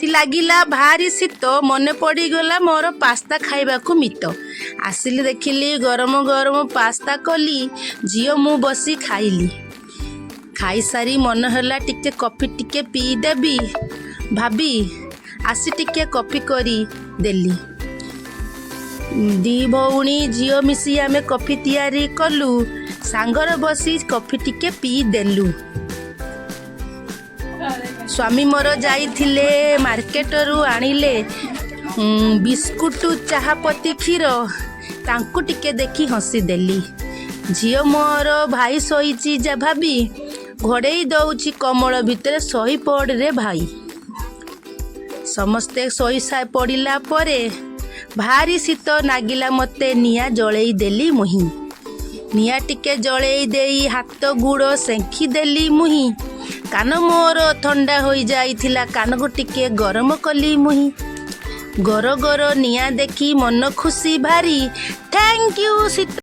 लागिला भारी शीत मन पड़गला मोर पास्ता खाइबाकू मित आसिली देखिली गरम गरम पास्ता कली झील मु बसी खाइली खाई सारी मन है टिके कॉफी टिके पी देबी भाभी आसी टिके कॉफी करी देली दी भौणी झील मिसी आमे कॉफी तैयारी कलु सांगर बसी कॉफी टिके पी देलु स्वामी मोर जाइथिले मार्केटरू आनिले बिस्कुट चाहापति क्षीर तांकु टिके देखी हसी देली झील मोर भाई शोइची जा भाभी घोड़े दौची कमल भितर शही पड़ रे भाई समस्ते शही पड़िला परे भारी शीत नागिला मते निया जळेई देली मुही निया टिके जळेई देई हाथ गुड़ सेंखी देली मुही कान मोर ठंडा हो जाइथिला कान को टिके गरम कली मुही गर गर निया देखी मन खुशी भारी थैंक यू शीत।